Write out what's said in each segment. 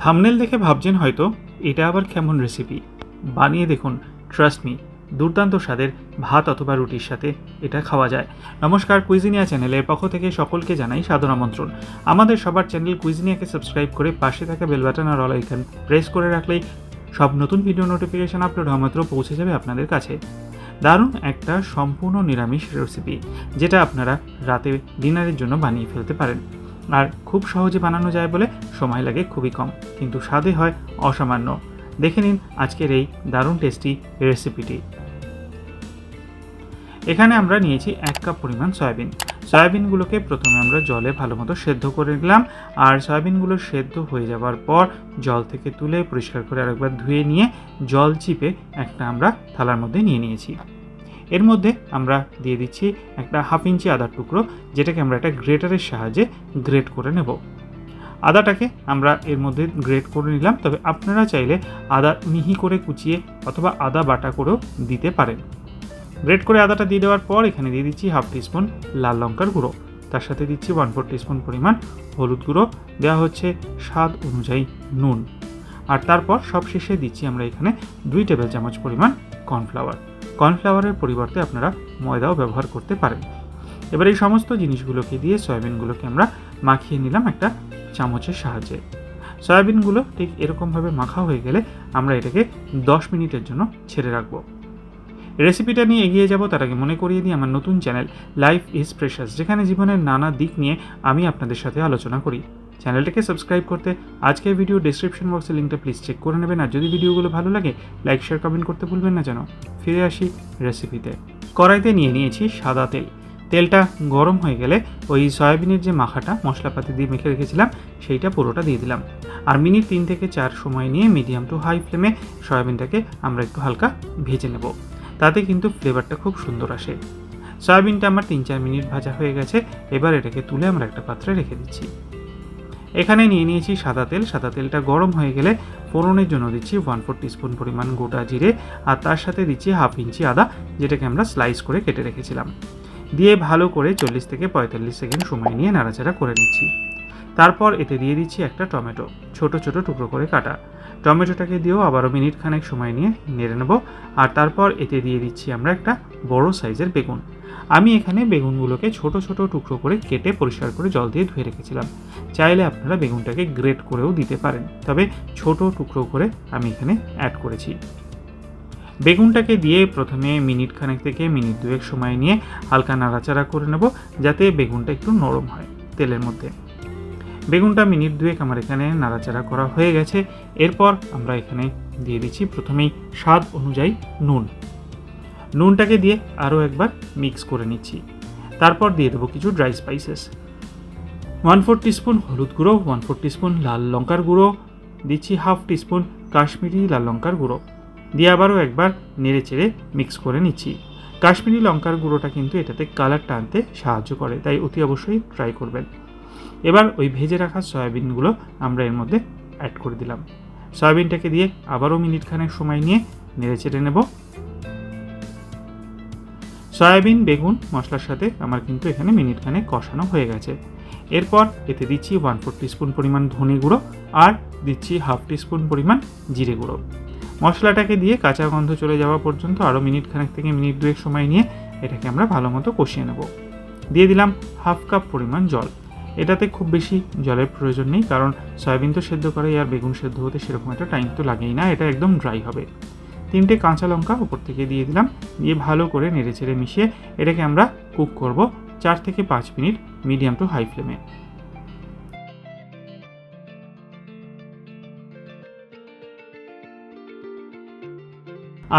Thumbnail দেখে ভাবছেন হয়তো এটা আবার কেমন রেসিপি, বানিয়ে দেখুন, ট্রাস্ট মি, দুর্দান্ত স্বাদের ভাত অথবা রুটির সাথে এটা খাওয়া যায়। নমস্কার, কুইজিনিয়া চ্যানেলের পক্ষ থেকে সকলকে জানাই সাদর আমন্ত্রণ। আমাদের সবার চ্যানেল কুইজিনিয়াকে সাবস্ক্রাইব করে পাশে থাকা বেল বাটন আর অল আইকন প্রেস করে রাখলেই সব নতুন ভিডিও নোটিফিকেশন আপলোড হওয়া মাত্র পৌঁছে যাবে আপনাদের কাছে। দারুণ একটা সম্পূর্ণ নিরামিষ রেসিপি, যেটা আপনারা রাতে ডিনারের জন্য বানিয়ে ফেলতে পারেন। আর খুব সহজে বানানো যায় বলে সময় লাগে খুবই কম, কিন্তু স্বাদে হয় অসামান্য। দেখে নিন আজকের এই দারুণ টেস্টি রেসিপিটি। এখানে আমরা নিয়েছি 1 কাপ পরিমাণ সয়াবিন। সয়াবিনগুলোকে প্রথমে আমরা জলে ভালো মতো সেদ্ধ করে নিলাম, আর সয়াবিনগুলো সেদ্ধ হয়ে যাওয়ার পর জল থেকে তুলে পরিষ্কার করে আরেকবার ধুয়ে নিয়ে জল চিপে একটা আমরা থালার মধ্যে নিয়ে নিয়েছি। এর মধ্যে আমরা দিয়ে দিচ্ছি একটা 1/2 ইঞ্চি আদার টুকরো, যেটাকে আমরা একটা গ্রেটারের সাহায্যে গ্রেট করে নেব। আদাটাকে আমরা এর মধ্যে গ্রেট করে নিলাম, তবে আপনারা চাইলে আদা মিহি করে কুচিয়ে অথবা আদা বাটা করেও দিতে পারেন। গ্রেট করে আদাটা দিয়ে দেওয়ার পর এখানে দিয়ে দিচ্ছি 1/2 টিস্পুন লাল লঙ্কার গুঁড়ো, তার সাথে দিচ্ছি 1/4 টিস্পুন পরিমাণ হলুদ গুঁড়ো, দেওয়া হচ্ছে স্বাদ অনুযায়ী নুন, আর তারপর সবশেষে দিচ্ছি আমরা এখানে 2 টেবিল চামচ পরিমাণ কর্নফ্লাওয়ার। কর্নফ্লাওয়ারের পরিবর্তে আপনারা ময়দাও ব্যবহার করতে পারেন। এবার এই সমস্ত জিনিসগুলোকে দিয়ে সয়াবিনগুলোকে আমরা মাখিয়ে নিলাম একটা চামচের সাহায্যে। সয়াবিনগুলো ঠিক এরকমভাবে মাখা হয়ে গেলে আমরা এটাকে 10 মিনিটের জন্য ছেড়ে রাখবো। রেসিপিটা নিয়ে এগিয়ে যাব তার আগে মনে করিয়ে দিই আমার নতুন চ্যানেল লাইফ ইজ প্রেশাস, যেখানে জীবনের নানা দিক নিয়ে আমি আপনাদের সাথে আলোচনা করি। চ্যানেলটাকে সাবস্ক্রাইব করতে আজকের ভিডিও ডেসক্রিপশন বক্সের লিঙ্কটা প্লিজ চেক করে নেবেন, আর যদি ভিডিওগুলো ভালো লাগে লাইক শেয়ার কমেন্ট করতে ভুলবেন না যেন। ফিরে আসি রেসিপিতে। কড়াইতে নিয়ে নিয়েছি সাদা তেল। তেলটা গরম হয়ে গেলে ওই সয়াবিনের যে মাখাটা মশলাপাতি দিয়ে মেখে রেখেছিলাম সেইটা পুরোটা দিয়ে দিলাম, আর মিনিট 3 থেকে 4 সময় নিয়ে মিডিয়াম টু হাই ফ্লেমে সয়াবিনটাকে আমরা একটু হালকা ভেজে নেব। তাতে কিন্তু ফ্লেভারটা খুব সুন্দর আসে। সয়াবিনটা আমার 3-4 মিনিট ভাজা হয়ে গেছে। এবার এটাকে তুলে আমরা একটা পাত্রে রেখে দিচ্ছি। এখানে নিয়ে নিয়েছি সাদা তেল। সাদা তেলটা গরম হয়ে গেলে ফোড়নের জন্য দিচ্ছি 1/4 টিস্পুন পরিমাণ গোটা জিরে, আর তার সাথে দিচ্ছি 1/2 ইঞ্চি আদা, যেটাকে আমরা স্লাইস করে কেটে রেখেছিলাম। দিয়ে ভালো করে 40 থেকে 45 সেকেন্ড সময় নিয়ে নাড়াচাড়া করে নিচ্ছি। তারপর এতে দিয়ে দিচ্ছি একটা টমেটো, ছোট ছোট টুকরো করে কাটা। টমেটোটাকে দিয়েও আবারও মিনিট খানেক সময় নিয়ে নেড়ে নেব, আর তারপর এতে দিয়ে দিচ্ছি আমরা একটা বড় সাইজের বেগুন। আমি এখানে বেগুনগুলোকে ছোট ছোট টুকরো করে কেটে পরিষ্কার করে জল দিয়ে ধুয়ে রেখেছিলাম। চাইলে আপনারা বেগুনটাকে গ্রেট করেও দিতে পারেন, তবে ছোট টুকরো করে আমি এখানে অ্যাড করেছি। বেগুনটাকে দিয়ে প্রথমে মিনিট খানেক থেকে মিনিট 2 সময় নিয়ে হালকা নাড়াচাড়া করে নেব, যাতে বেগুনটা একটু নরম হয় তেলের মধ্যে। বেগুনটা মিনিট 2 আমার এখানে নাড়াচাড়া করা হয়ে গেছে। এরপর আমরা এখানে দিয়ে দিচ্ছি প্রথমেই স্বাদ অনুযায়ী নুন। নুনটাকে দিয়ে আরও একবার মিক্স করে নিচ্ছি। তারপর দিয়ে দেবো কিছু ড্রাই স্পাইসেস। 1/4 টিস্পুন হলুদ গুঁড়ো, 1/4 টিস্পুন লাল লঙ্কার গুঁড়ো, দিচ্ছি 1/2 টিস্পুন কাশ্মীরি লাল লঙ্কার গুঁড়ো, দিয়ে আবারও একবার নেড়ে চেড়ে মিক্স করে নিচ্ছি। কাশ্মীরি লঙ্কার গুঁড়োটা কিন্তু এটাতে কালারটা আনতে সাহায্য করে, তাই অতি অবশ্যই ট্রাই করবেন। এবার ওই ভেজে রাখা সয়াবিনগুলো আমরা এর মধ্যে অ্যাড করে দিলাম। সয়াবিনটাকে দিয়ে আবারও মিনিট খানেক সময় নিয়ে নেড়ে চেড়ে নেব। সয়াবিন বেগুন মশলার সাথে আমার কিন্তু এখানে মিনিট খানেক কষানো হয়ে গেছে। এরপর এতে দিচ্ছি 1/4 টিস্পুন পরিমাণ ধনে গুঁড়ো, আর দিচ্ছি 1/2 টিস্পুন পরিমাণ জিরে গুঁড়ো। মশলাটাকে দিয়ে কাঁচা গন্ধ চলে যাওয়া পর্যন্ত আরও মিনিট খানেক থেকে মিনিট 2 সময় নিয়ে এটাকে আমরা ভালো মতো কষিয়ে নেব। দিয়ে দিলাম 1/2 কাপ পরিমাণ জল। এটাতে খুব বেশি জলের প্রয়োজন নেই, কারণ সয়াবিন তো সেদ্ধ করে, আর বেগুন সেদ্ধ হতে সেরকম একটা টাইম তো লাগেই না, এটা একদম ড্রাই হবে। 3টে কাঁচা লঙ্কা উপর থেকে দিয়ে দিলাম, দিয়ে ভালো করে নেড়ে চেড়ে মিশিয়ে এটাকে আমরা কুক করব 4 থেকে 5 মিনিট মিডিয়াম টু হাই ফ্লেমে।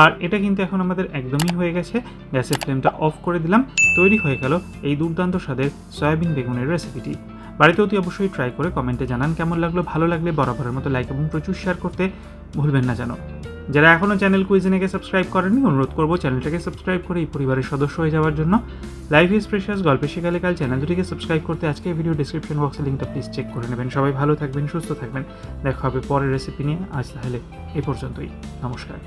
আর এটা কিন্তু এখন আমাদের একদমই হয়ে গেছে। গ্যাসের ফ্লেমটা অফ করে দিলাম। তৈরি হয়ে গেল এই দুর্দান্ত স্বাদের সয়াবিন বেগুনের রেসিপিটি। বাড়িতে অতি অবশ্যই ট্রাই করে কমেন্টে জানান কেমন লাগলো। ভালো লাগলে বরাবরের মতো লাইক এবং প্রচুর শেয়ার করতে ভুলবেন না যেন। যারা এখনও চ্যানেল কুইজিনিয়াকে সাবস্ক্রাইব করেননি, অনুরোধ করবো চ্যানেলটাকে সাবস্ক্রাইব করে এই পরিবারের সদস্য হয়ে যাওয়ার জন্য। লাইফ ইজ প্রেশাস গল্পে শেখালে কাল চ্যানেল দুটিকে সাবস্ক্রাইব করতে আজকে ভিডিও ডিসক্রিপশন বক্সের লিঙ্কটা প্লিজ চেক করে নেবেন। সবাই ভালো থাকবেন, সুস্থ থাকবেন। দেখা হবে পরের রেসিপি নিয়ে। আজ তাহলে এ পর্যন্তই। নমস্কার।